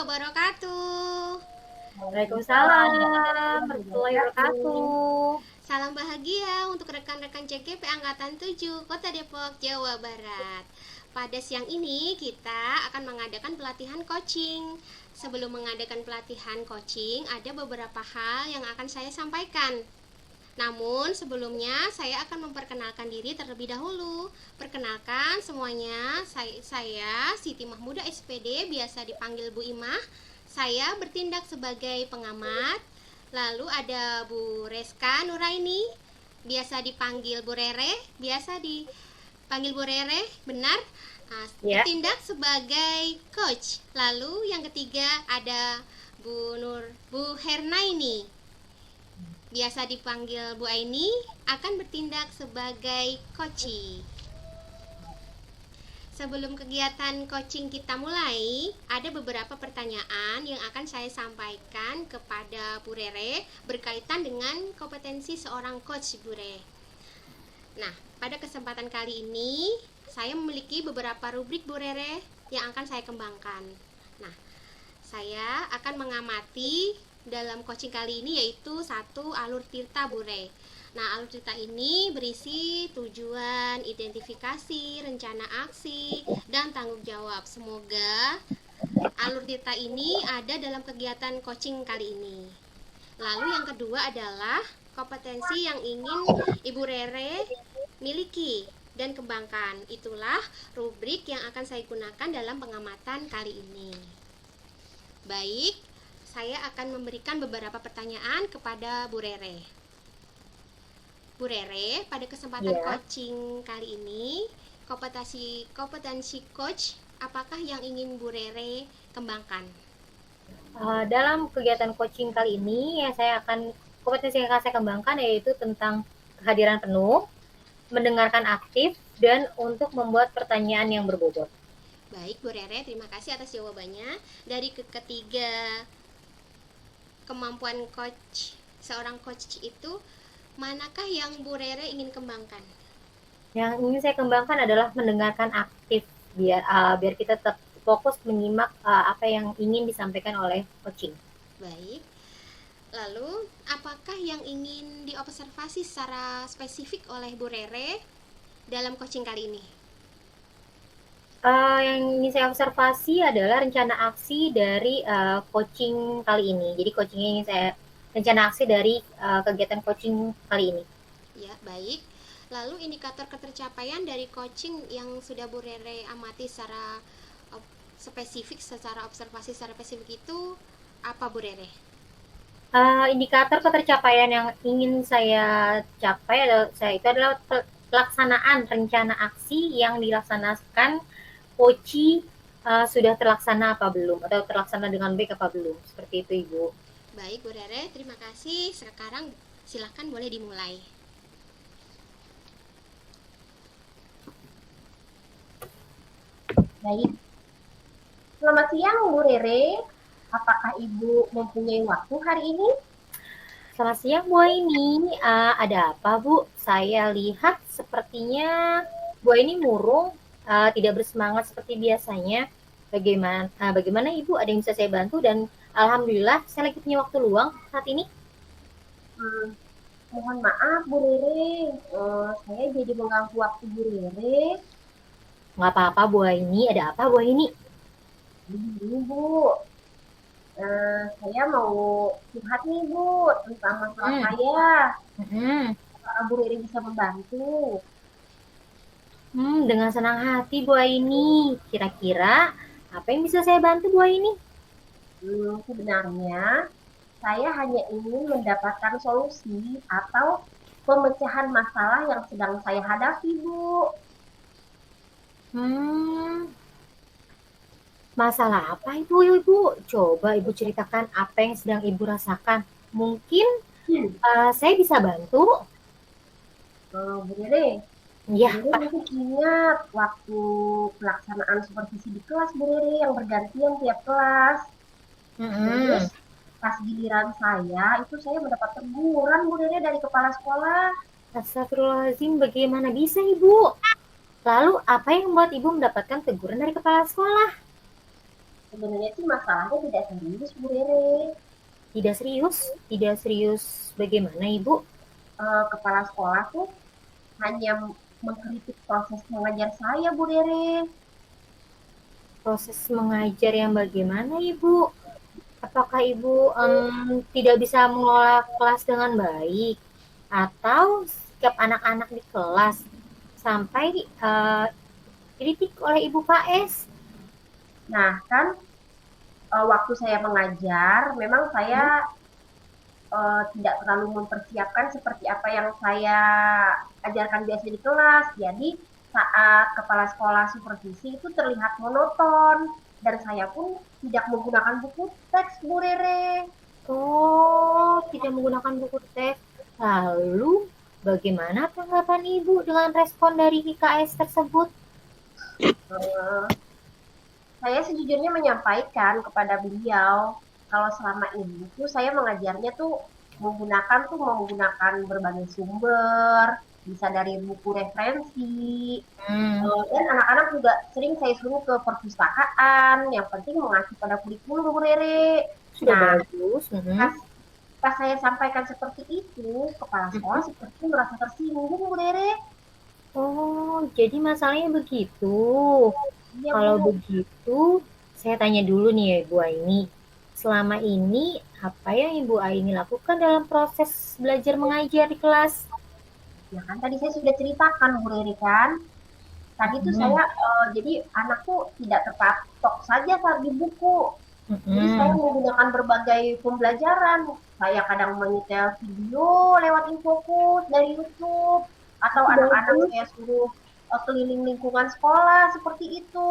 wabarakatuh. Waalaikumsalam warahmatullahi wabarakatuh. Salam bahagia untuk rekan-rekan CGP Angkatan 7 Kota Depok, Jawa Barat. Pada siang ini kita akan mengadakan pelatihan coaching. Sebelum mengadakan pelatihan coaching, ada beberapa hal yang akan saya sampaikan. Namun sebelumnya saya akan memperkenalkan diri terlebih dahulu. Perkenalkan semuanya, saya Siti Mahmuda SPD, biasa dipanggil Bu Imah. Saya bertindak sebagai pengamat. Lalu ada Bu Reska Nuraini, biasa dipanggil Bu Rere, benar? Ya, Bertindak sebagai coach. Lalu yang ketiga ada Bu Hernaini, biasa dipanggil Bu Aini, akan bertindak sebagai coachi. Sebelum kegiatan coaching kita mulai, ada beberapa pertanyaan yang akan saya sampaikan kepada Bu Rere berkaitan dengan kompetensi seorang coach, Bu Rere. Nah, pada kesempatan kali ini, saya memiliki beberapa rubrik, Bu Rere, yang akan saya kembangkan. Nah, saya akan mengamati dalam coaching kali ini, yaitu 1. Alur Tirta, Bu Rere. Nah, alur cerita ini berisi tujuan, identifikasi, rencana aksi, dan tanggung jawab. Semoga alur cerita ini ada dalam kegiatan coaching kali ini. Lalu yang kedua adalah kompetensi yang ingin Ibu Rere miliki dan kembangkan. Itulah rubrik yang akan saya gunakan dalam pengamatan kali ini. Baik, saya akan memberikan beberapa pertanyaan kepada Bu Rere. Bu Rere, pada kesempatan coaching kali ini, kompetensi coach, apakah yang ingin Bu Rere kembangkan? Dalam kegiatan coaching kali ini, kompetensi yang akan saya kembangkan yaitu tentang kehadiran penuh, mendengarkan aktif, dan untuk membuat pertanyaan yang berbobot. Baik, Bu Rere, terima kasih atas jawabannya. Dari ketiga kemampuan seorang coach itu, manakah yang Bu Rere ingin kembangkan? Yang ingin saya kembangkan adalah mendengarkan aktif, biar kita tetap fokus menyimak apa yang ingin disampaikan oleh coaching. Baik. Lalu, apakah yang ingin diobservasi secara spesifik oleh Bu Rere dalam coaching kali ini? Yang ingin saya observasi adalah rencana aksi dari coaching kali ini. Jadi rencana aksi dari kegiatan coaching kali ini. Ya, baik. Lalu indikator ketercapaian dari coaching yang sudah Bu Rere amati secara observasi secara spesifik itu apa, Bu Rere? Indikator ketercapaian yang ingin saya capai adalah pelaksanaan rencana aksi yang dilaksanakan coaching sudah terlaksana apa belum, atau terlaksana dengan baik apa belum, seperti itu Ibu. Baik, Bu Rere, terima kasih. Sekarang silakan boleh dimulai. Baik. Selamat siang, Bu Rere. Apakah Ibu mempunyai waktu hari ini? Selamat siang, Bu Aini. Ada apa, Bu? Saya lihat sepertinya Bu Aini murung, tidak bersemangat seperti biasanya. Bagaimana Ibu? Ada yang bisa saya bantu? Dan alhamdulillah saya lagi punya waktu luang saat ini. Mohon maaf, Bu Rere. Saya jadi mengganggu waktu Bu Rere. Nggak apa-apa, Bu Aini. Ada apa, Bu Aini? Ini, Bu. Saya mau curhat nih, Bu, tentang masalah saya. Apakah Bu Rere bisa membantu? Dengan senang hati, Bu Aini. Kira-kira apa yang bisa saya bantu, Bu Aini? Sebenarnya saya hanya ingin mendapatkan solusi atau pemecahan masalah yang sedang saya hadapi, Bu. Masalah apa itu, Ibu? Coba Ibu ceritakan apa yang sedang Ibu rasakan. Mungkin saya bisa bantu. Bu Rere, Ya, Bu Rere mungkin ingat waktu pelaksanaan supervisi di kelas, Bu Rere, yang bergantian tiap kelas. Terus pas giliran saya mendapat teguran, Bu Rere, dari kepala sekolah. Astagfirullahaladzim, bagaimana bisa Ibu? Lalu apa yang membuat Ibu mendapatkan teguran dari kepala sekolah? Sebenarnya sih masalahnya tidak serius, Bu Rere. Tidak serius? Tidak serius bagaimana, Ibu? Kepala sekolah tuh hanya mengkritik proses mengajar saya, Bu Rere. Proses mengajar yang bagaimana, Ibu? Apakah Ibu tidak bisa mengelola kelas dengan baik? Atau sikap anak-anak di kelas sampai dikritik oleh Ibu KS? Nah, kan waktu saya mengajar, memang saya tidak terlalu mempersiapkan seperti apa yang saya ajarkan biasa di kelas. Jadi saat kepala sekolah supervisi itu terlihat monoton dan saya pun tidak menggunakan buku teks, Bu Rere. Oh, tidak menggunakan buku teks. Lalu, bagaimana tanggapan Ibu dengan respon dari IKS tersebut? Eh, saya sejujurnya menyampaikan kepada beliau kalau selama ini tuh saya mengajarnya tuh menggunakan berbagai sumber, bisa dari buku referensi, dan anak-anak juga sering saya suruh ke perpustakaan, yang penting mengacu pada kurikulum, Bu Rere. Sudah Nah, bagus. pas, pas saya sampaikan seperti itu, kepala sekolah seperti merasa tersinggung, Bu Rere. Oh, jadi masalahnya begitu. Iya, Kalau Bu. begitu, saya tanya dulu nih ya Ibu Aini. Selama ini, apa yang Ibu Aini lakukan dalam proses belajar mengajar di kelas? Ya kan tadi saya sudah ceritakan, Bu Rere kan. Tadi tuh saya jadi anakku tidak terpatok saja saat di buku. Jadi saya menggunakan berbagai pembelajaran. Saya kadang menyetel video lewat Infokus dari YouTube atau anak-anak saya suruh keliling lingkungan sekolah seperti itu.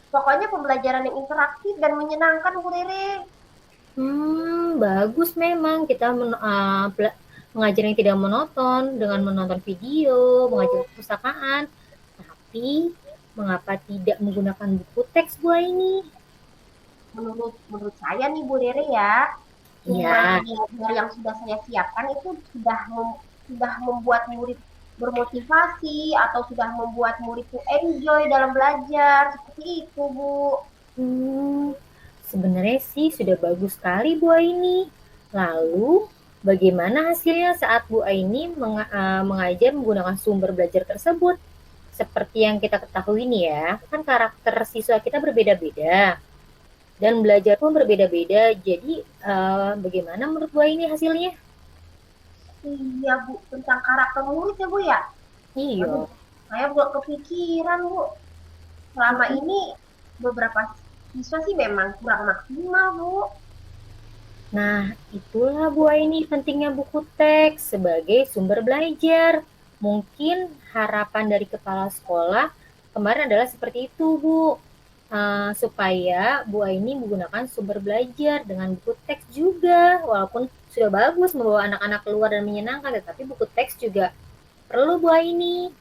Pokoknya pembelajaran yang interaktif dan menyenangkan, Bu Rere. Bagus memang kita mengajar yang tidak monoton dengan menonton video, mengajar perpustakaan. Tapi mengapa tidak menggunakan buku teks Bu Aini? Menurut saya nih Bu Rere ya, Iya. belajar yang sudah saya siapkan itu sudah membuat murid bermotivasi atau sudah membuat murid tuh enjoy dalam belajar seperti itu, Bu. Sebenarnya sih sudah bagus sekali Bu Aini. Lalu bagaimana hasilnya saat Bu Aini mengajar menggunakan sumber belajar tersebut? Seperti yang kita ketahui nih ya, kan karakter siswa kita berbeda-beda dan belajar pun berbeda-beda. Jadi bagaimana menurut Bu Aini hasilnya? Iya, Bu, tentang karakter murid ya, Bu ya? Iya. Aduh, saya belum kepikiran, Bu. Selama ini beberapa siswa sih memang kurang maksimal, Bu. Nah, itulah Bu Aini pentingnya buku teks sebagai sumber belajar. Mungkin harapan dari kepala sekolah kemarin adalah seperti itu, Bu. Supaya Bu Aini menggunakan sumber belajar dengan buku teks juga. Walaupun sudah bagus membawa anak-anak keluar dan menyenangkan, tetapi buku teks juga perlu Bu Aini.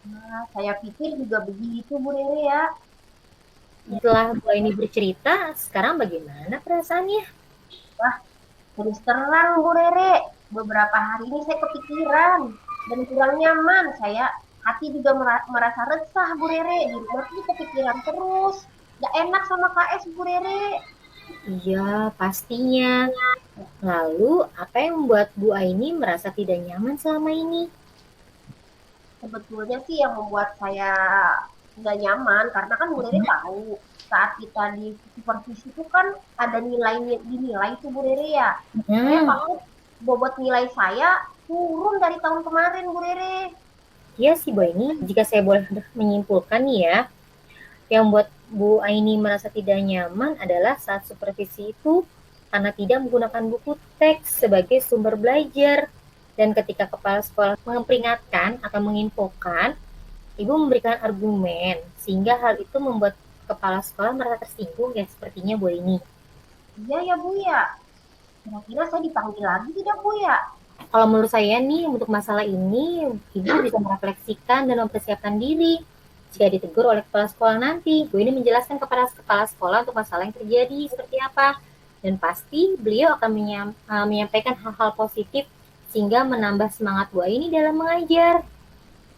Nah, saya pikir juga begitu, Bu Rere ya. Setelah Bu Aini bercerita, sekarang bagaimana perasaannya? Wah, terus terang Bu Rere, beberapa hari ini saya kepikiran dan kurang nyaman. Saya hati juga merasa resah, Bu Rere. Di rumah tuh kepikiran terus. Gak enak sama KS, Bu Rere. Iya, pastinya. Lalu, apa yang membuat Bu Aini merasa tidak nyaman selama ini? Sebetulnya sih yang membuat saya nggak nyaman, karena kan Bu Rere tahu saat kita di supervisi itu kan ada dinilai itu Bu Rere ya. Saya takut bobot nilai saya turun dari tahun kemarin, Bu Rere. Iya sih Bu Aini, jika saya boleh menyimpulkan nih ya, yang membuat Bu Aini merasa tidak nyaman adalah saat supervisi itu karena tidak menggunakan buku teks sebagai sumber belajar. Dan ketika kepala sekolah memperingatkan atau menginfokan, Ibu memberikan argumen, sehingga hal itu membuat kepala sekolah merasa tersinggung ya sepertinya Bu Aini. Iya ya Bu ya. Kira-kira saya dipanggil lagi tidak Bu ya? Kalau menurut saya nih, untuk masalah ini, Ibu bisa merefleksikan dan mempersiapkan diri. Jika ditegur oleh kepala sekolah nanti, Bu ini menjelaskan kepada kepala sekolah untuk masalah yang terjadi seperti apa. Dan pasti beliau akan menyampaikan hal-hal positif sehingga menambah semangat Bu Aini dalam mengajar.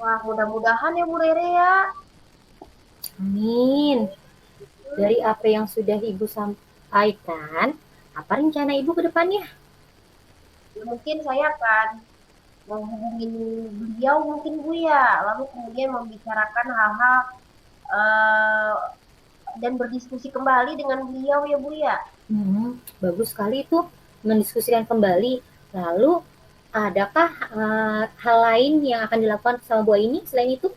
Wah, mudah-mudahan ya Bu Rere ya. Amin. Dari apa yang sudah Ibu sampaikan, apa rencana Ibu ke depannya? Ya, mungkin saya akan menghubungin beliau mungkin Bu ya, lalu kemudian membicarakan hal-hal eh, dan berdiskusi kembali dengan beliau ya Bu ya. Bagus sekali itu mendiskusikan kembali. Lalu, adakah hal lain yang akan dilakukan sama Bu ini selain itu?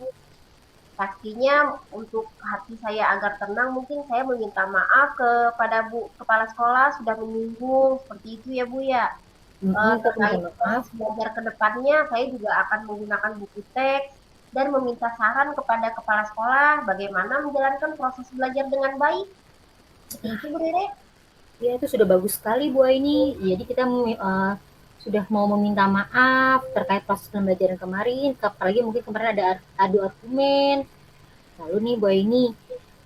Pastinya untuk hati saya agar tenang mungkin saya meminta maaf kepada Bu Kepala Sekolah sudah menyinggung seperti itu ya Bu ya. Kita Terkait minta maaf. proses belajar ke depannya saya juga akan menggunakan buku teks dan meminta saran kepada kepala sekolah bagaimana menjalankan proses belajar dengan baik. Seperti itu Bu Rere. Ya, itu sudah bagus sekali Bu ini. Jadi kita sudah mau meminta maaf terkait proses pembelajaran kemarin, apalagi mungkin kemarin ada adu argumen. Lalu nih Bu ini,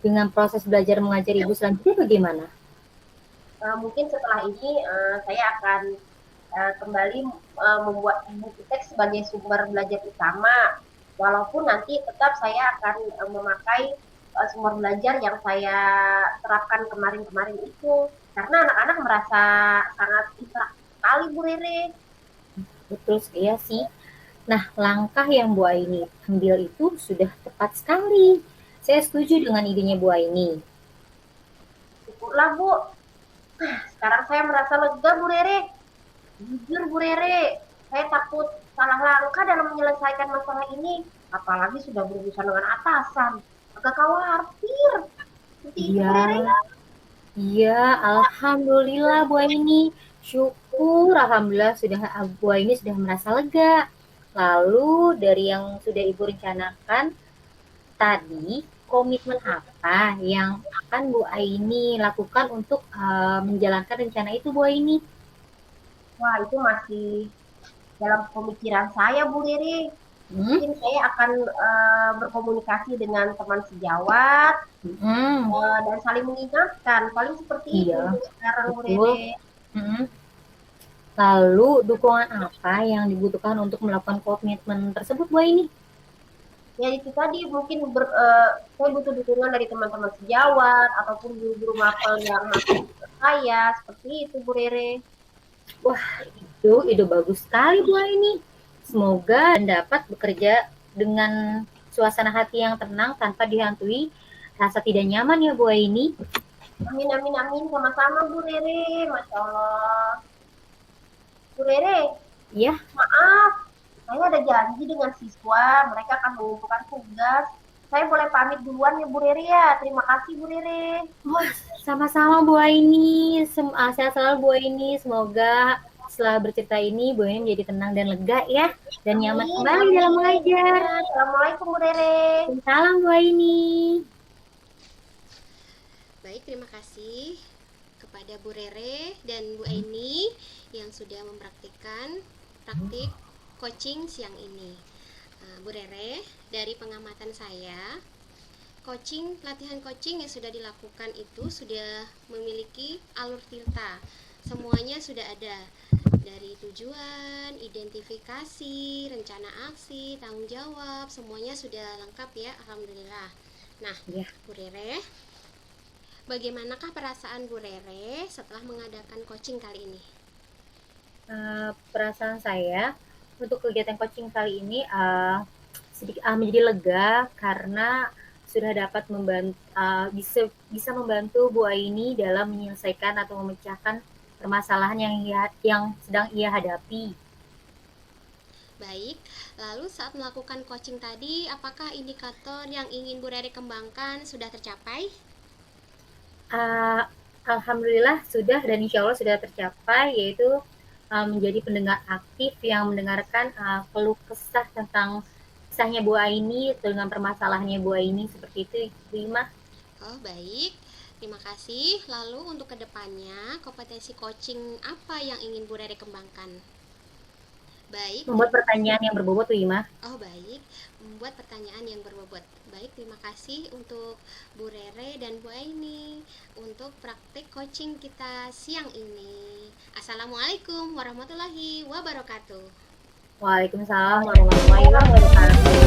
dengan proses belajar mengajar Ibu selanjutnya bagaimana? Mungkin setelah ini saya akan kembali membuat buku teks sebagai sumber belajar utama, walaupun nanti tetap saya akan memakai sumber belajar yang saya terapkan kemarin-kemarin itu, karena anak-anak merasa sangat interaktif sekali Bu Rere. Betul, iya sih. Nah, langkah yang Bu Aini ambil itu sudah tepat sekali. Saya setuju dengan idenya Bu Aini. Syukurlah Bu. Sekarang saya merasa lega Bu Rere. Jujur Bu Rere, saya takut salah langkah dalam menyelesaikan masalah ini. Apalagi sudah berurusan dengan atasan. Agak khawatir. Seperti itu Bu Rere. Iya, alhamdulillah Bu Aini. Syukur, alhamdulillah Bu Aini sudah merasa lega. Lalu dari yang sudah Ibu rencanakan tadi, komitmen apa yang akan Bu Aini lakukan untuk menjalankan rencana itu Bu Aini? Wah, itu masih dalam pemikiran saya Bu Rere. Mungkin saya akan berkomunikasi dengan teman sejawat dan saling mengingatkan. Paling seperti itu sekarang Bu Rere. Lalu dukungan apa yang dibutuhkan untuk melakukan komitmen tersebut Bu Aini? Ya itu tadi mungkin saya butuh dukungan dari teman-teman sejawat ataupun guru-guru mapel yang masuk saya, seperti itu Bu Rere. Wah, itu ide bagus sekali Bu Aini. Semoga dapat bekerja dengan suasana hati yang tenang tanpa dihantui rasa tidak nyaman ya Bu Aini. Amin, amin, amin. Sama-sama Bu Rere. Masya Allah. Bu Rere. Iya. Maaf, saya ada janji dengan siswa. Mereka akan mengumpulkan tugas. Saya boleh pamit duluan ya Bu Rere ya. Terima kasih Bu Rere. Wah, sama-sama Bu Aini. Sehat selalu Bu Aini. Semoga setelah bercerita ini Bu Aini menjadi tenang dan lega ya. Dan nyaman kembali dalam mengajar. Assalamualaikum Bu Rere. Salam Bu Aini. Baik, terima kasih kepada Bu Rere dan Bu Aini yang sudah mempraktikkan praktik coaching siang ini. Bu Rere, dari pengamatan saya, latihan coaching yang sudah dilakukan itu sudah memiliki alur tilta. Semuanya sudah ada, dari tujuan, identifikasi, rencana aksi, tanggung jawab, semuanya sudah lengkap ya, alhamdulillah. Nah, Bu Rere, bagaimanakah perasaan Bu Rere setelah mengadakan coaching kali ini? Perasaan saya untuk kegiatan coaching kali ini menjadi lega karena sudah dapat bisa membantu Bu Aini dalam menyelesaikan atau memecahkan permasalahan yang sedang ia hadapi. Baik, lalu saat melakukan coaching tadi, apakah indikator yang ingin Bu Rere kembangkan sudah tercapai? Alhamdulillah sudah, dan insya Allah sudah tercapai, yaitu menjadi pendengar aktif yang mendengarkan keluh kesah tentang kisahnya Bu Aini dengan permasalahannya Bu Aini, seperti itu Bu Ima. Oh baik, terima kasih. Lalu untuk kedepannya kompetensi coaching apa yang ingin Bu Rere kembangkan? Baik. Membuat pertanyaan yang berbobot Bu Ima. Oh baik, membuat pertanyaan yang berbobot. Baik, terima kasih untuk Bu Rere dan Bu Aini untuk praktik coaching kita siang ini. Assalamualaikum warahmatullahi wabarakatuh. Waalaikumsalam warahmatullahi wabarakatuh.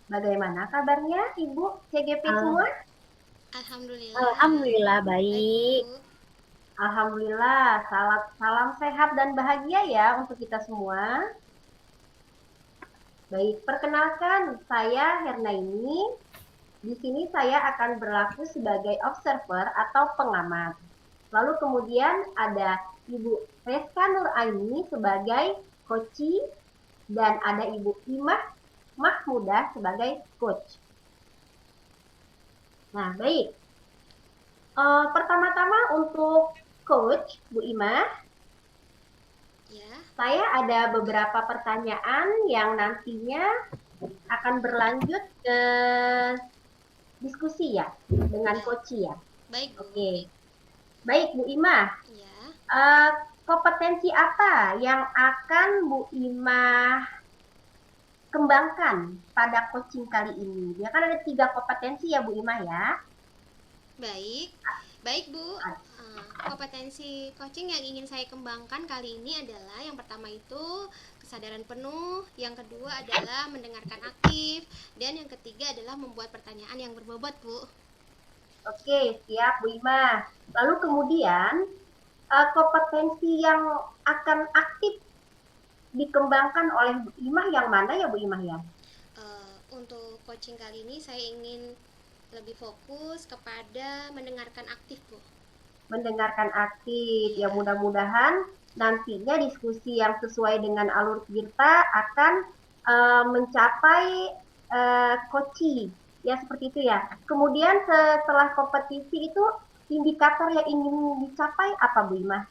Bagaimana kabarnya Ibu CGP Al- semua? Alhamdulillah. Alhamdulillah Baik, baik. Bu. Alhamdulillah, salam sehat dan bahagia ya untuk kita semua. Baik, perkenalkan saya Hernaini. Di sini saya akan berlaku sebagai observer atau pengamat. Lalu kemudian ada Ibu Reska Nuraini sebagai coach dan ada Ibu Imah Mahmudah sebagai coach. Nah, baik. Pertama-tama untuk coach, Bu Imah, Ya, saya ada beberapa pertanyaan yang nantinya akan berlanjut ke diskusi ya dengan baik. coach ya. Baik, Bu. Oke. Baik, Bu Imah. Ya. Kompetensi apa yang akan Bu Imah kembangkan pada coaching kali ini? Ya kan ada 3 kompetensi ya Bu Imah ya. Baik. Baik, Bu. Kompetensi coaching yang ingin saya kembangkan kali ini adalah yang pertama itu kesadaran penuh, yang kedua adalah mendengarkan aktif, dan yang ketiga adalah membuat pertanyaan yang berbobot, Bu. Oke, siap Bu Imah. Lalu kemudian kompetensi yang akan aktif dikembangkan oleh Bu Imah yang mana ya Bu Imah ya? Untuk coaching kali ini saya ingin lebih fokus kepada mendengarkan aktif, Bu. Mendengarkan aktif. Ya mudah-mudahan nantinya diskusi yang sesuai dengan alur kita akan mencapai coaching. Ya seperti itu ya. Kemudian setelah kompetisi itu indikator yang ingin dicapai apa Bu Imah?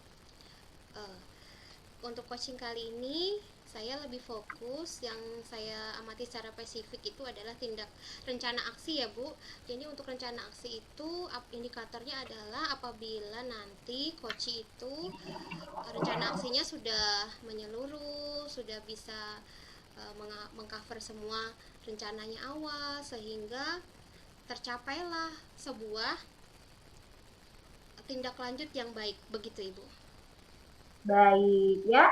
Untuk coaching kali ini saya lebih fokus, yang saya amati secara spesifik itu adalah tindak rencana aksi ya Bu. Jadi untuk rencana aksi itu indikatornya adalah apabila nanti coach itu rencana aksinya sudah menyeluruh, sudah bisa mengcover semua rencananya awal, sehingga tercapailah sebuah tindak lanjut yang baik, begitu Ibu. Baik ya.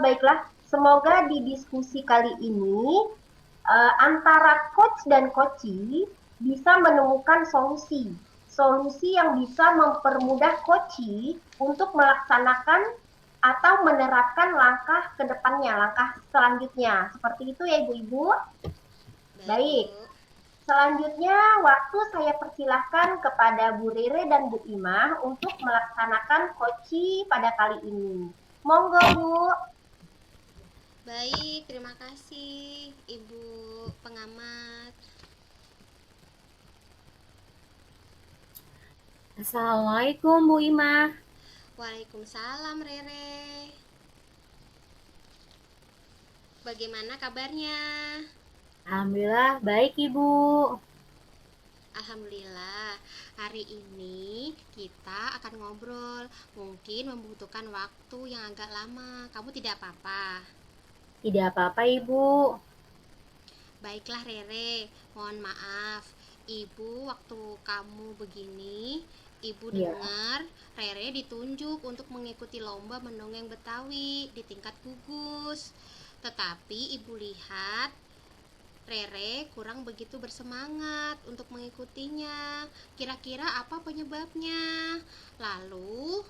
Baiklah, semoga di diskusi kali ini antara coach dan coachee bisa menemukan solusi yang bisa mempermudah coachee untuk melaksanakan atau menerapkan langkah ke depannya, langkah selanjutnya. Seperti itu ya Ibu-ibu. Baik. Selanjutnya, waktu saya persilahkan kepada Bu Rere dan Bu Imah untuk melaksanakan coaching pada kali ini. Monggo, Bu. Baik, terima kasih Ibu pengamat. Assalamualaikum Bu Imah. Waalaikumsalam Rere. Bagaimana kabarnya? Alhamdulillah baik Ibu. Alhamdulillah, hari ini kita akan ngobrol. Mungkin membutuhkan waktu yang agak lama. Kamu tidak apa-apa? Tidak apa-apa Ibu. Baiklah Rere, mohon maaf. Ibu waktu kamu begini, Ibu dengar Rere ditunjuk untuk mengikuti lomba mendongeng Betawi di tingkat gugus. Tetapi Ibu lihat Rere kurang begitu bersemangat untuk mengikutinya. Kira-kira apa penyebabnya? Lalu,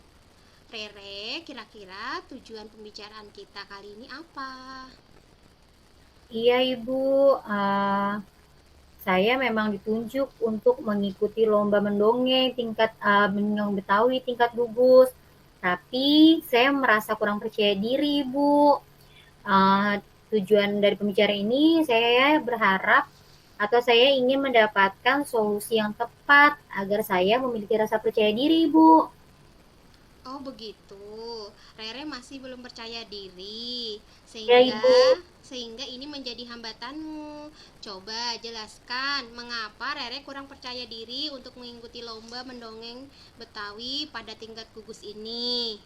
Rere, kira-kira tujuan pembicaraan kita kali ini apa? Iya Ibu, saya memang ditunjuk untuk mengikuti lomba mendongeng tingkat mendongeng Betawi tingkat gugus. Tapi saya merasa kurang percaya diri Ibu. Tujuan dari pembicaraan ini saya berharap atau saya ingin mendapatkan solusi yang tepat agar saya memiliki rasa percaya diri, Bu. Oh begitu, Rere masih belum percaya diri, Ya, Ibu. sehingga ini menjadi hambatanmu. Coba jelaskan mengapa Rere kurang percaya diri untuk mengikuti lomba mendongeng Betawi pada tingkat gugus ini.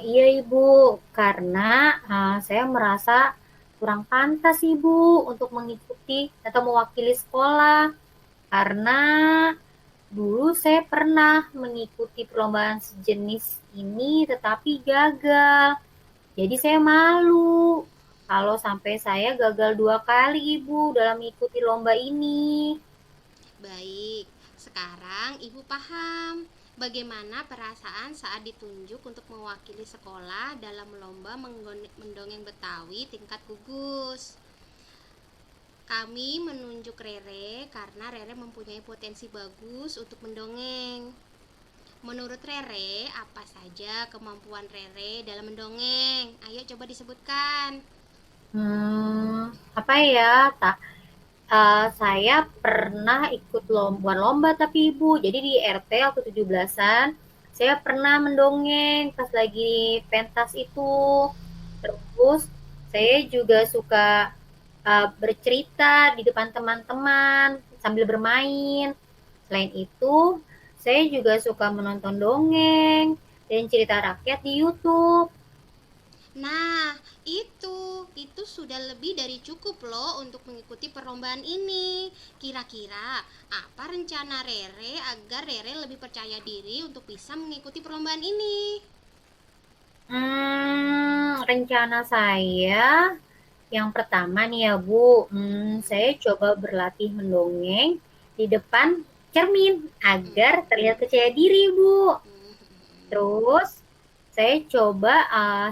Iya Ibu, karena saya merasa kurang pantas Ibu untuk mengikuti atau mewakili sekolah. Karena dulu saya pernah mengikuti perlombaan sejenis ini tetapi gagal. Jadi saya malu. kalau sampai saya gagal 2 kali, Ibu, dalam mengikuti lomba ini. Baik, sekarang Ibu paham bagaimana perasaan saat ditunjuk untuk mewakili sekolah dalam lomba mendongeng Betawi tingkat gugus. Kami menunjuk Rere karena Rere mempunyai potensi bagus untuk mendongeng. Menurut Rere, apa saja kemampuan Rere dalam mendongeng? Ayo coba disebutkan. Apa ya? Saya pernah ikut lomba tapi Ibu. Jadi di RT waktu 17-an, saya pernah mendongeng pas lagi pentas itu. Terus saya juga suka bercerita di depan teman-teman sambil bermain. Selain itu, saya juga suka menonton dongeng dan cerita rakyat di YouTube. Nah, itu sudah lebih dari cukup loh untuk mengikuti perlombaan ini. Kira-kira apa rencana Rere agar Rere lebih percaya diri untuk bisa mengikuti perlombaan ini? Rencana saya yang pertama nih ya Bu, saya coba berlatih mendongeng di depan cermin agar terlihat percaya diri Bu. Terus saya coba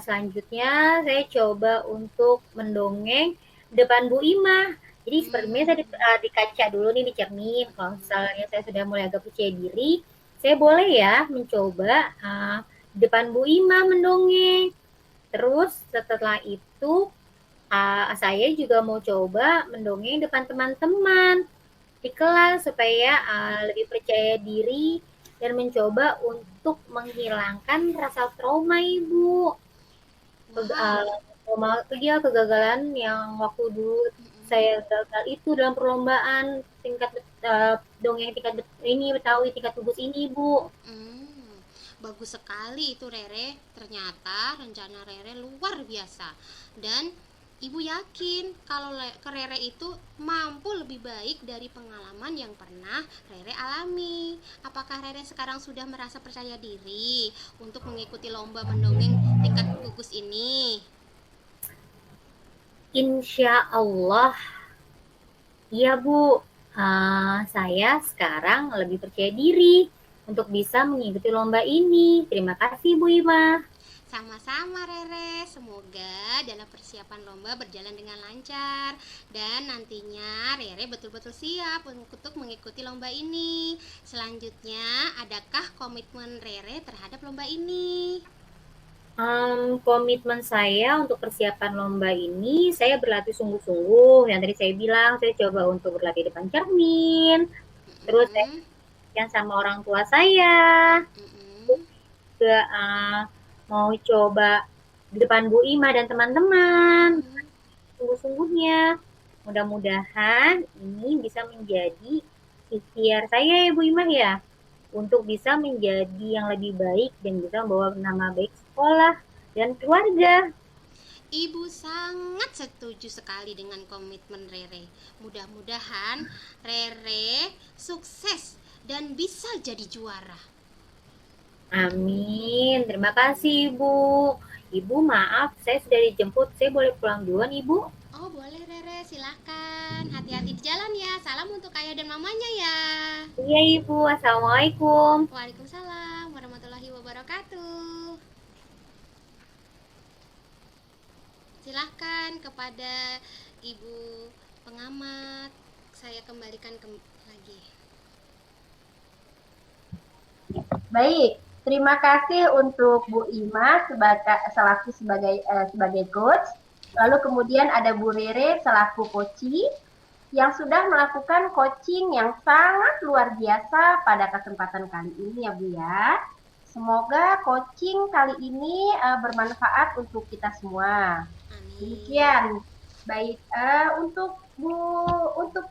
selanjutnya saya coba untuk mendongeng depan Bu Imah. Jadi sepertinya saya di kaca dulu nih di cermin. Kalau misalnya saya sudah mulai agak percaya diri, saya boleh ya mencoba di depan Bu Imah mendongeng. Terus setelah itu saya juga mau coba mendongeng depan teman-teman di kelas supaya lebih percaya diri dan mencoba untuk menghilangkan rasa trauma Ibu. Trauma kegagalan yang waktu dulu saya gagal itu dalam perlombaan tingkat dongeng tingkat ini Betawi tingkat gugus ini Ibu. Bagus sekali itu Rere. Ternyata rencana Rere luar biasa. Dan Ibu yakin kalau Rere itu mampu lebih baik dari pengalaman yang pernah Rere alami. Apakah Rere sekarang sudah merasa percaya diri untuk mengikuti lomba mendongeng tingkat gugus ini? Insya Allah, iya Bu. Saya sekarang lebih percaya diri untuk bisa mengikuti lomba ini. Terima kasih Bu Ima. Sama-sama Rere, semoga dalam persiapan lomba berjalan dengan lancar dan nantinya Rere betul-betul siap untuk mengikuti lomba ini. Selanjutnya, adakah komitmen Rere terhadap lomba ini? Komitmen saya untuk persiapan lomba ini, saya berlatih sungguh-sungguh. Yang tadi saya bilang, saya coba untuk berlatih depan cermin. Terus saya yang sama orang tua saya. Juga mau coba di depan Bu Ima dan teman-teman. Sungguh-sungguhnya. Mudah-mudahan ini bisa menjadi ikhtiar saya ya Bu Ima ya. Untuk bisa menjadi yang lebih baik dan bisa membawa nama baik sekolah dan keluarga. Ibu sangat setuju sekali dengan komitmen Rere. Mudah-mudahan Rere sukses dan bisa jadi juara. Amin. Terima kasih Ibu. Ibu maaf, saya sudah dijemput. Saya boleh pulang duluan Ibu? Oh boleh Rere, silahkan. Hati-hati di jalan ya. Salam untuk ayah dan mamanya ya. Iya Ibu. Assalamualaikum. Waalaikumsalam warahmatullahi wabarakatuh. Silahkan kepada Ibu pengamat. Saya kembalikan lagi. Baik, terima kasih untuk Bu Ima selaku sebagai coach. Lalu kemudian ada Bu Rere selaku coachee yang sudah melakukan coaching yang sangat luar biasa pada kesempatan kali ini ya Bu ya. Semoga coaching kali ini bermanfaat untuk kita semua. Demikian. Baik, untuk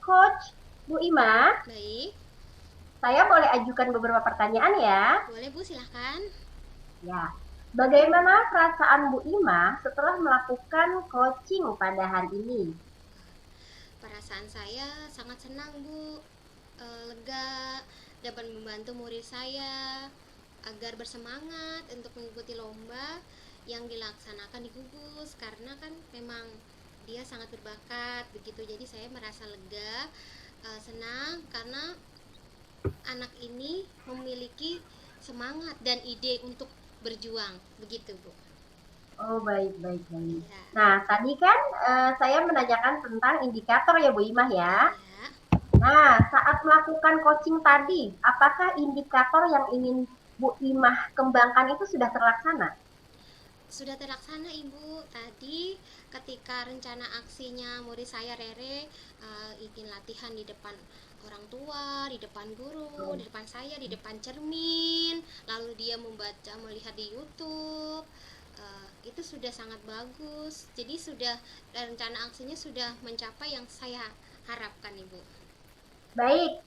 coach Bu Ima. Baik. Saya boleh ajukan beberapa pertanyaan ya? Boleh Bu, silahkan. Ya, bagaimana perasaan Bu Ima setelah melakukan coaching pada hari ini? Perasaan saya sangat senang Bu, lega dapat membantu murid saya agar bersemangat untuk mengikuti lomba yang dilaksanakan di gugus, karena kan memang dia sangat berbakat begitu. Jadi saya merasa lega, senang karena anak ini memiliki semangat dan ide untuk berjuang begitu, Bu. Oh, baik, baik, baik. Ya, Nah, tadi kan saya menanyakan tentang indikator ya, Bu Imah ya. ya. Nah, saat melakukan coaching tadi, apakah indikator yang ingin Bu Imah kembangkan itu sudah terlaksana? Sudah terlaksana, Ibu. Tadi ketika rencana aksinya murid saya Rere ingin latihan di depan orang tua, di depan guru, di depan saya, di depan cermin, lalu dia membaca melihat di YouTube. Itu sudah sangat bagus. Jadi sudah rencana aksinya sudah mencapai yang saya harapkan, Ibu. Baik,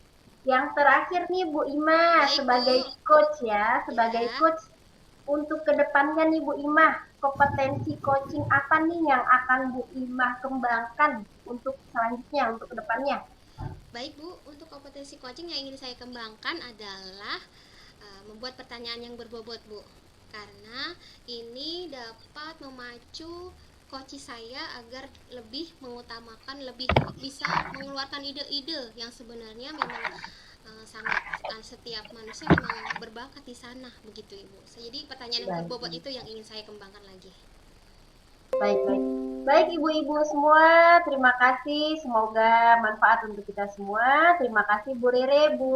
yang terakhir nih Bu Imah Baik, sebagai Bu. coach ya, sebagai Ya. coach untuk kedepannya nih Bu Imah, kompetensi coaching apa nih yang akan Bu Imah kembangkan untuk selanjutnya, untuk kedepannya? Baik, Bu, untuk kompetensi coaching yang ingin saya kembangkan adalah membuat pertanyaan yang berbobot, Bu. Karena ini dapat memacu coach saya agar lebih mengutamakan, lebih bisa mengeluarkan ide-ide yang sebenarnya memang sangat setiap manusia memang berbakat di sana begitu, Ibu. Jadi pertanyaan yang Baik, berbobot itu yang ingin saya kembangkan lagi. baik, baik. Baik Ibu-Ibu semua, terima kasih. Semoga manfaat untuk kita semua. Terima kasih Bu Rere, Bu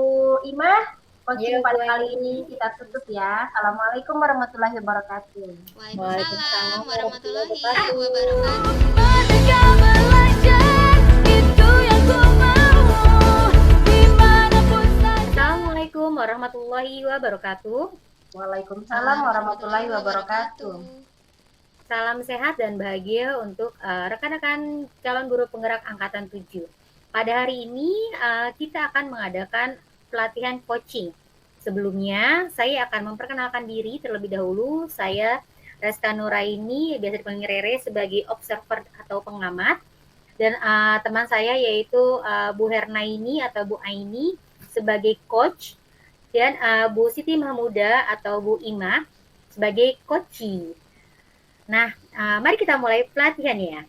Imah. Coaching Ya, Bu pada kali Aini. ini kita tutup ya. Assalamualaikum warahmatullahi wabarakatuh. Waalaikumsalam warahmatullahi wabarakatuh. wabarakatuh. Merdeka belajar, itu yang ku mau, dimanapun saja. Assalamualaikum warahmatullahi wabarakatuh. Waalaikumsalam warahmatullahi wabarakatuh. Salam sehat dan bahagia untuk rekan-rekan calon guru penggerak angkatan 7. Pada hari ini kita akan mengadakan pelatihan coaching. Sebelumnya saya akan memperkenalkan diri terlebih dahulu. Saya Reska Nuraini, biasa dipanggil Rere, sebagai observer atau pengamat. Dan teman saya yaitu Bu Hernaini atau Bu Aini sebagai coach. Dan Bu Siti Mahmuda atau Bu Imah sebagai coachee. Nah, mari kita mulai pelatihan ya.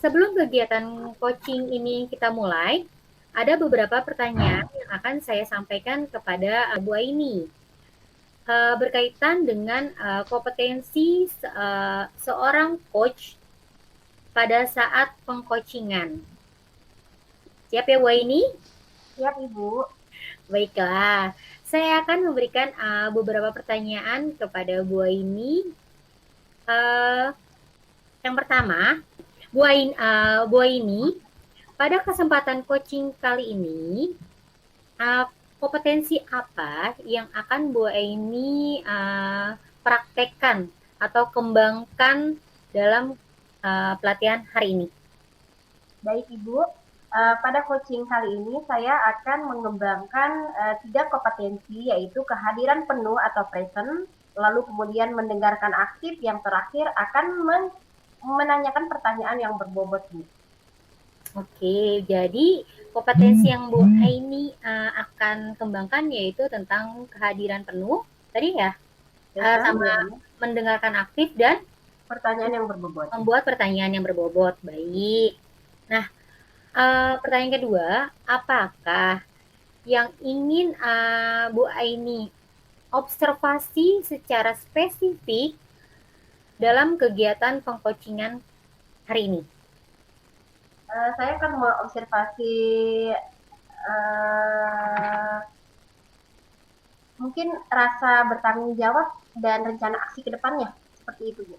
Sebelum kegiatan coaching ini kita mulai, ada beberapa pertanyaan yang akan saya sampaikan kepada Bu Aini. Berkaitan dengan kompetensi seorang coach pada saat pengcoachingan. Siap ya Bu Aini? Siap Ibu. Baiklah, saya akan memberikan beberapa pertanyaan kepada Bu Aini. Yang pertama, Bu Aini, pada kesempatan coaching kali ini, kompetensi apa yang akan Bu Aini praktekkan atau kembangkan dalam pelatihan hari ini? Baik Ibu, pada coaching kali ini saya akan mengembangkan 3 kompetensi, yaitu kehadiran penuh atau present, lalu kemudian mendengarkan aktif, yang terakhir akan menanyakan pertanyaan yang berbobot, Bu. Oke, jadi kompetensi yang Bu Aini akan kembangkan yaitu tentang kehadiran penuh tadi ya, sama mendengarkan aktif dan pertanyaan yang berbobot. Membuat pertanyaan yang berbobot. Baik. Nah, pertanyaan kedua, apakah yang ingin Bu Aini observasi secara spesifik dalam kegiatan pengcoachingan hari ini? Saya akan mengobservasi mungkin rasa bertanggung jawab dan rencana aksi ke depannya, seperti itu Bu.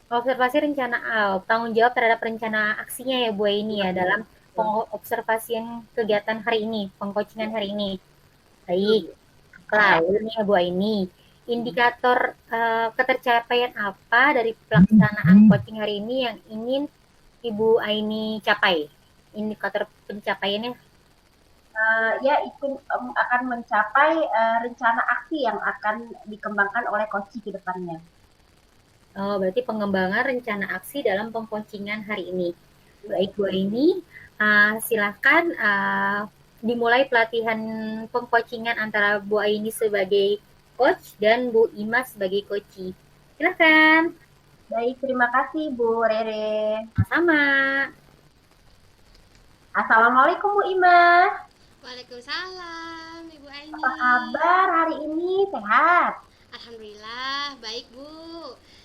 Observasi rencana tanggung jawab terhadap rencana aksinya ya Bu Aini ya dalam pengobservasian kegiatan hari ini, pengcoachingan hari ini. Baik. Lalu nih Bu Aini, indikator ketercapaian apa dari pelaksanaan coaching hari ini yang ingin Ibu Aini capai? Indikator pencapaiannya? Itu akan mencapai rencana aksi yang akan dikembangkan oleh coaching ke depannya. Oh, berarti pengembangan rencana aksi dalam pengcoachingan hari ini. Baik Bu Aini, silakan dimulai pelatihan pengcoachingan antara Bu Aini sebagai coach dan Bu Ima sebagai coachee. Silakan. Baik, terima kasih Bu Rere. Sama. Assalamualaikum Bu Imah. Waalaikumsalam, Ibu Aini. Apa kabar hari ini? Sehat? Alhamdulillah, baik Bu.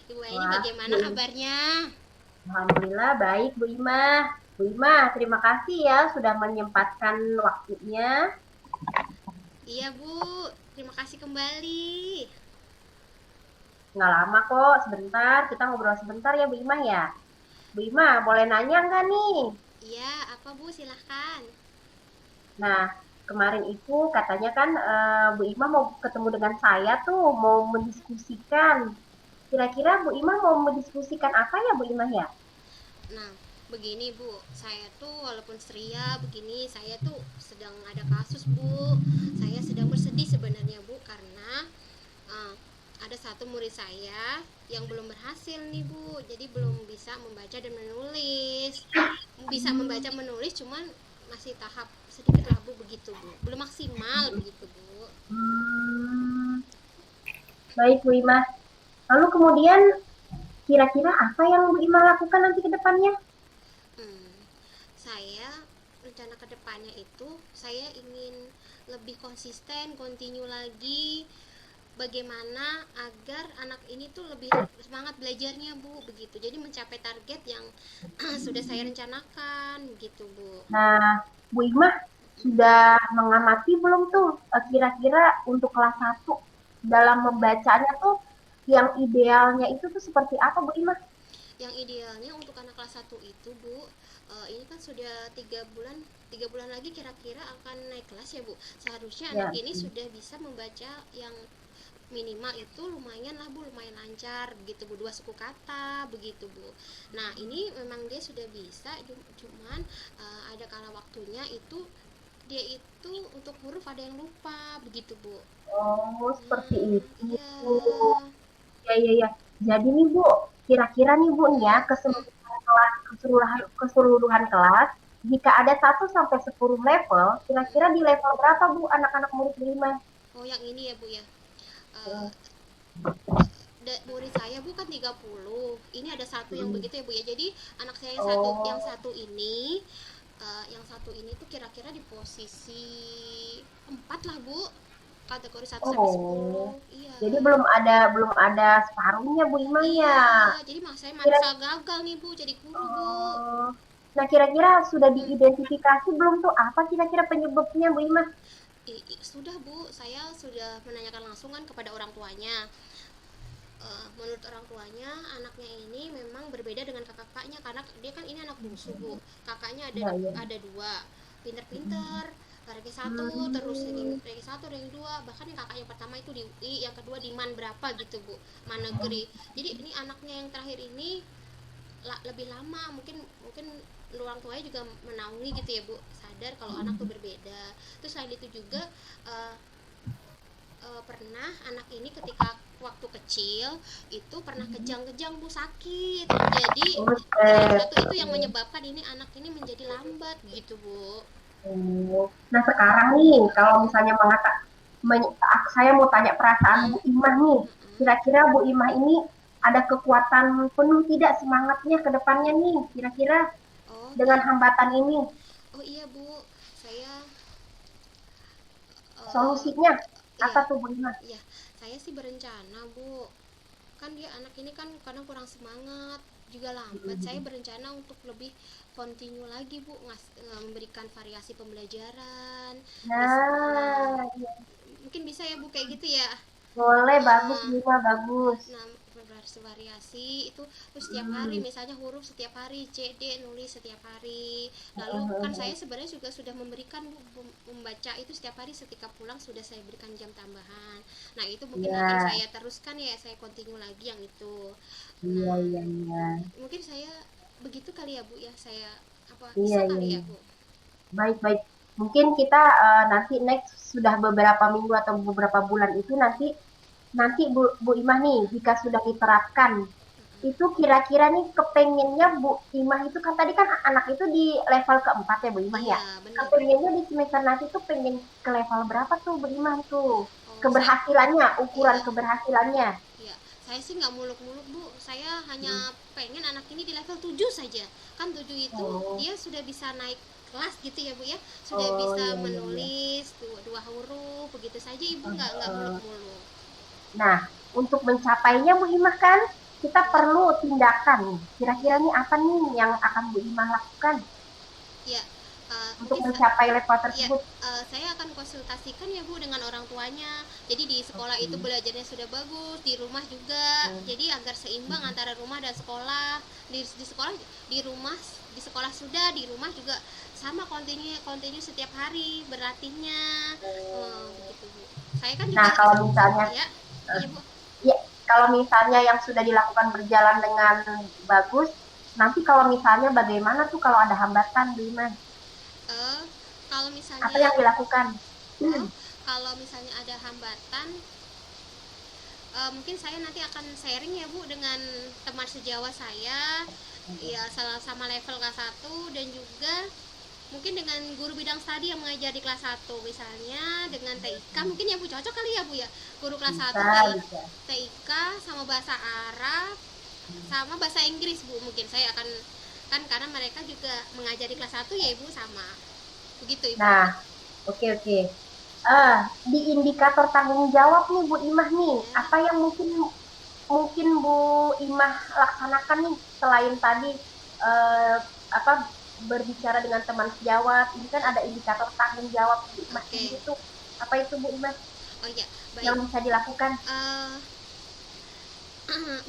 Ibu Aini Wah, bagaimana Bu. kabarnya? Alhamdulillah baik Bu Imah. Bu Imah, terima kasih ya sudah menyempatkan waktunya. Iya Bu, terima kasih kembali. Nggak lama kok, sebentar. Kita ngobrol sebentar ya Bu Imah ya. Bu Imah, boleh nanya nggak nih? Iya, apa Bu? Silahkan. Nah, kemarin itu katanya kan Bu Imah mau ketemu dengan saya tuh, mau mendiskusikan. Kira-kira Bu Imah mau mendiskusikan apa ya Bu Imah ya? Nah, begini Bu, saya tuh walaupun ceria begini, saya tuh sedang ada kasus Bu. Saya sedang bersedih sebenarnya Bu, karena eh, ada satu murid saya yang belum berhasil nih Bu. Jadi belum bisa membaca dan menulis. Bisa membaca menulis, cuman masih tahap sedikit lah Bu, begitu Bu. Belum maksimal begitu Bu. Hmm, baik Bu Imah. Lalu kemudian kira-kira apa yang Bu Imah lakukan nanti ke depannya? Saya rencana kedepannya itu saya ingin lebih konsisten, continue lagi bagaimana agar anak ini tuh lebih semangat belajarnya Bu, begitu. Jadi mencapai target yang sudah saya rencanakan gitu Bu. Nah, Bu Imah sudah mengamati belum tuh kira-kira untuk kelas 1 dalam membacanya tuh yang idealnya itu tuh seperti apa Bu Imah? Yang idealnya untuk anak kelas 1 itu Bu, ini kan sudah 3 bulan lagi kira-kira akan naik kelas ya Bu. Seharusnya Ya. anak ini sudah bisa membaca yang minimal itu lumayan lah Bu, lumayan lancar begitu Bu, 2 suku kata begitu Bu. Nah ini memang dia sudah bisa, cuman ada kala waktunya itu dia itu untuk huruf ada yang lupa begitu Bu. Oh, seperti itu. Iya. Ya, ya, ya. Jadi nih Bu, kira-kira nih Bu nih ya keseluruhan kelas, jika ada 1 sampai 10 level, kira-kira di level berapa Bu anak-anak murid Bu Imah? Oh yang ini ya Bu ya. Eh, murid saya Bu kan 30. Ini ada satu yang begitu ya Bu ya. Jadi anak saya yang satu ini tuh kira-kira di posisi 4 lah Bu. Kategori 1 sampai 10. Iya. Jadi belum ada separuhnya Bu Imah ya. Iya, jadi saya merasa gagal nih Bu jadi guru Bu. Oh. Nah, kira-kira sudah diidentifikasi belum tuh apa kira-kira penyebabnya Bu Imah? Sudah Bu, saya sudah menanyakan langsung kan kepada orang tuanya. Menurut orang tuanya anaknya ini memang berbeda dengan kakaknya karena dia kan ini anak bungsu Bu. Kakaknya ada 2, pinter-pinter, ranking 1, terus ranking 1, ranking 2, bahkan yang kakak yang pertama itu di UI, yang kedua di MAN berapa gitu Bu, MAN negeri. Jadi ini anaknya yang terakhir ini lebih lama, mungkin orang tuanya juga menaungi gitu ya Bu, sadar kalau anak tuh berbeda. Terus selain itu juga pernah anak ini ketika waktu kecil itu pernah kejang-kejang Bu, sakit. Jadi satu itu yang menyebabkan ini anak ini menjadi lambat gitu Bu. Nah, sekarang nih kalau misalnya saya mau tanya perasaan Bu Imah nih, kira-kira Bu Imah ini ada kekuatan penuh tidak semangatnya ke depannya nih, kira-kira dengan hambatan ini? Oh iya Bu, saya solusinya apa tuh Bu Imah? Iya, saya sih berencana Bu, kan dia anak ini kan kadang kurang semangat juga lambat. Saya berencana untuk lebih continue lagi Bu, memberikan variasi pembelajaran. Nah, mungkin bisa ya Bu kayak gitu ya. Boleh, bagus Bu Imah, bagus. Nah, variasi itu terus setiap hari, misalnya huruf setiap hari, C, D, nulis setiap hari. Lalu kan saya sebenarnya juga sudah memberikan membaca itu setiap hari, ketika pulang sudah saya berikan jam tambahan. Nah itu mungkin akan saya teruskan ya, saya continue lagi yang itu. Iya. Mungkin saya begitu kali ya Bu ya, saya bisa kali ya Bu. Baik. Mungkin kita nanti next sudah beberapa minggu atau beberapa bulan itu nanti Bu Imah nih, jika sudah diterapkan, itu kira-kira nih kepengennya Bu Imah itu kan tadi kan anak itu di level keempat ya Bu Imah ya? Kepengennya di semester nanti tuh pengen ke level berapa tuh Bu Imah tuh? Keberhasilannya, ukuran keberhasilannya. Iya, Saya sih nggak muluk-muluk Bu, saya hanya pengen anak ini di level 7 saja. Kan 7 itu Oh, dia sudah bisa naik kelas gitu ya Bu ya, sudah oh bisa iya iya iya. menulis dua huruf, begitu saja Ibu, nggak Eh, muluk-muluk. Nah, untuk mencapainya Bu Imah kan kita perlu tindakan nih. Kira-kira nih apa nih yang akan Bu Imah lakukan Ya, untuk mungkin mencapai level ya, tersebut? saya akan konsultasikan ya Bu dengan orang tuanya. Jadi di sekolah itu Oke. belajarnya sudah bagus, di rumah juga. Jadi agar seimbang antara rumah dan sekolah. Di sekolah, di rumah, di sekolah sudah, di rumah juga sama, kontinu setiap hari berlatihnya. Begitu Bu. Saya kan juga Nah, kalau misalnya ya, eh, iya Bu. ya, kalau misalnya yang sudah dilakukan berjalan dengan bagus, nanti kalau misalnya bagaimana tuh kalau ada hambatan Bu Imah? Eh, kalau Apa misalnya yang dilakukan? oh, kalau misalnya ada hambatan, mungkin saya nanti akan sharing ya Bu dengan teman sejawat saya, ya sama level kelas 1, dan juga mungkin dengan guru bidang studi yang mengajar di kelas 1, misalnya dengan TIK mungkin ya Bu, cocok kali ya Bu ya, guru kelas 1 Bisa. TIK sama bahasa Arab sama bahasa Inggris Bu, mungkin saya akan, kan karena mereka juga mengajar di kelas 1 ya Ibu, sama begitu Ibu. Nah, oke oke. Di indikator tanggung jawab nih Bu Imah nih, apa yang mungkin mungkin Bu Imah laksanakan nih selain tadi eh, apa berbicara dengan teman sejawat, ini kan ada indikator tanggung jawab Bu Imah Oke. sendiri tuh. Apa itu Bu Imah Oh iya, yang baik. bisa dilakukan? Eh,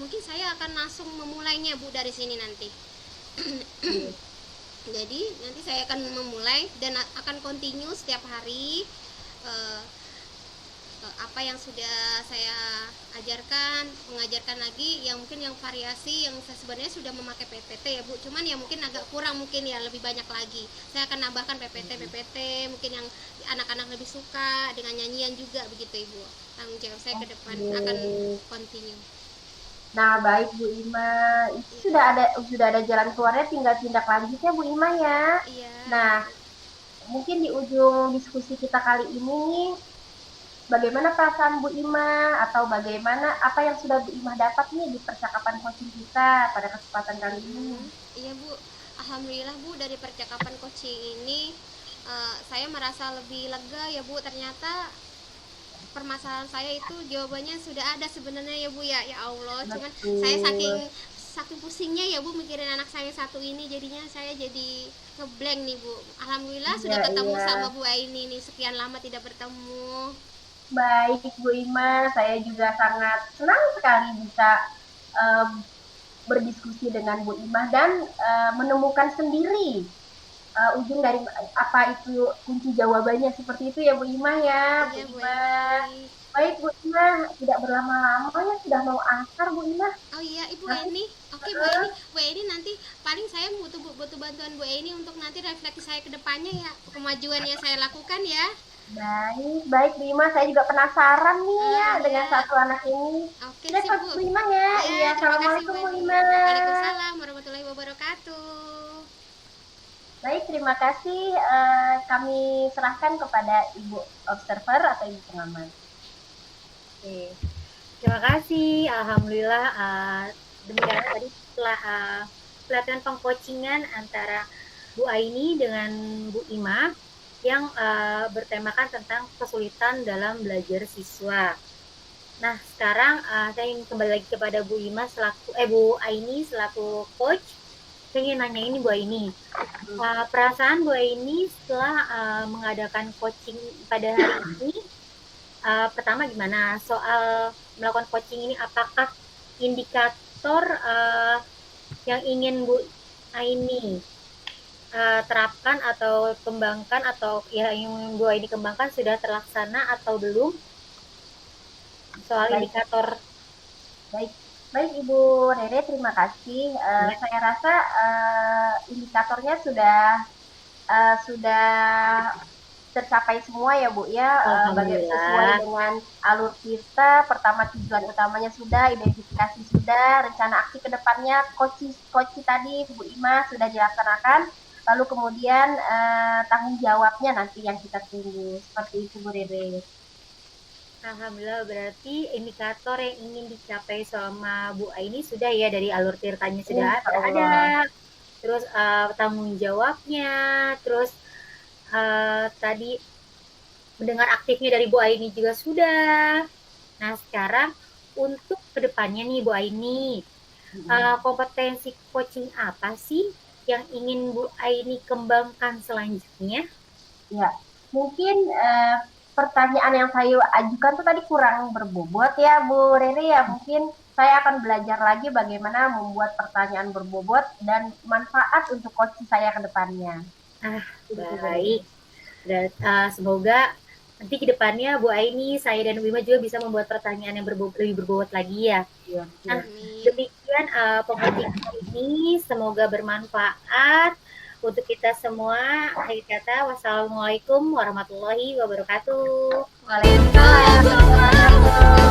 mungkin saya akan langsung memulainya Bu dari sini nanti. Jadi nanti saya akan memulai dan akan continue setiap hari, eh, apa yang sudah saya ajarkan, mengajarkan lagi yang mungkin yang variasi yang saya sebenarnya sudah memakai PPT ya Bu, cuman ya mungkin agak kurang, mungkin ya lebih banyak lagi. Saya akan nambahkan PPT mungkin yang anak-anak lebih suka dengan nyanyian juga, begitu Ibu. Tanggung jawab saya ke depan akan Oke. continue. Nah, baik Bu Imah. Itu sudah ada jalan keluarnya, tinggal tindak lanjutnya Bu Imah ya. Iya. Nah, mungkin di ujung diskusi kita kali ini, bagaimana perasaan Bu Imah atau bagaimana apa yang sudah Bu Imah dapat nih di percakapan coaching kita pada kesempatan kali ini? Iya Bu, alhamdulillah Bu, dari percakapan coaching ini saya merasa lebih lega ya Bu. Ternyata permasalahan saya itu jawabannya sudah ada sebenarnya ya Bu ya. Ya Allah, cuman saya saking Betul. pusingnya ya Bu mikirin anak saya satu ini, jadinya saya jadi ngeblank nih Bu. Alhamdulillah sudah Iya, ketemu iya. sama Bu Aini nih, sekian lama tidak bertemu. Baik Bu Imah, saya juga sangat senang sekali bisa em, berdiskusi dengan Bu Imah dan menemukan sendiri ujung dari apa itu kunci jawabannya, seperti itu ya Bu Imah ya, Bu Iya Bu Imah. Aini. Baik Bu Imah, tidak berlama-lama ya sudah mau asar Bu Imah. Oh iya Ibu Nanti Eni, oke Bu Eni nanti paling saya butuh bantuan Bu Eni untuk nanti refleksi saya ke depannya ya, kemajuan yang saya lakukan ya. baik, baik Bu Imah, saya juga penasaran nih ya dengan Iya, satu anak ini. oke Sudah sih Pak Bu. Bu Imah ya. Ya, Iya, terima kasih Assalamualaikum Bu Bu Eni. Imah. Waalaikumsalam warahmatullahi wabarakatuh. Baik, terima kasih. Kami serahkan kepada Ibu Observer atau Ibu Pengamat. Oke. Terima kasih. Alhamdulillah demikian tadi setelah pelatihan pengcoachingan antara Bu Aini dengan Bu Ima yang bertemakan tentang kesulitan dalam belajar siswa. Nah, sekarang saya ingin kembali lagi kepada Bu Ima Bu Aini selaku coach. Saya ingin nanya ini Bu Aini. Perasaan Bu Aini setelah mengadakan coaching pada hari ini, pertama gimana soal melakukan coaching ini, apakah indikator yang ingin Bu Aini terapkan atau kembangkan atau ya yang Bu Aini kembangkan sudah terlaksana atau belum soal Baik. indikator? Baik Ibu Rere, terima kasih. Saya rasa indikatornya sudah tercapai semua ya Bu ya. Sesuai dengan alur kita. Pertama tujuan utamanya sudah, identifikasi sudah, rencana aksi kedepannya coach tadi Bu Ima sudah dilaksanakan. Lalu kemudian tanggung jawabnya nanti yang kita tunggu. Seperti itu Bu Rere. Alhamdulillah, berarti indikator yang ingin dicapai sama Bu Aini sudah ya, dari alur tirtanya sudah Insya Allah. ada, terus tanggung jawabnya, terus tadi mendengar aktifnya dari Bu Aini juga sudah. Nah, sekarang untuk kedepannya nih Bu Aini, kompetensi coaching apa sih yang ingin Bu Aini kembangkan selanjutnya? Ya, mungkin pertanyaan yang saya ajukan tuh tadi kurang berbobot ya Bu Riri ya. Mungkin saya akan belajar lagi bagaimana membuat pertanyaan berbobot dan manfaat untuk coach saya ke depannya. Baik. Dan semoga nanti ke depannya Bu Aini, saya dan Wima juga bisa membuat pertanyaan yang lebih berbobot lagi ya. Iya, Nah, Amin. demikian penghujung hari ini, semoga bermanfaat untuk kita semua. Akhir kata, wassalamualaikum warahmatullahi wabarakatuh. Waalaikumsalam warahmatullahi wabarakatuh.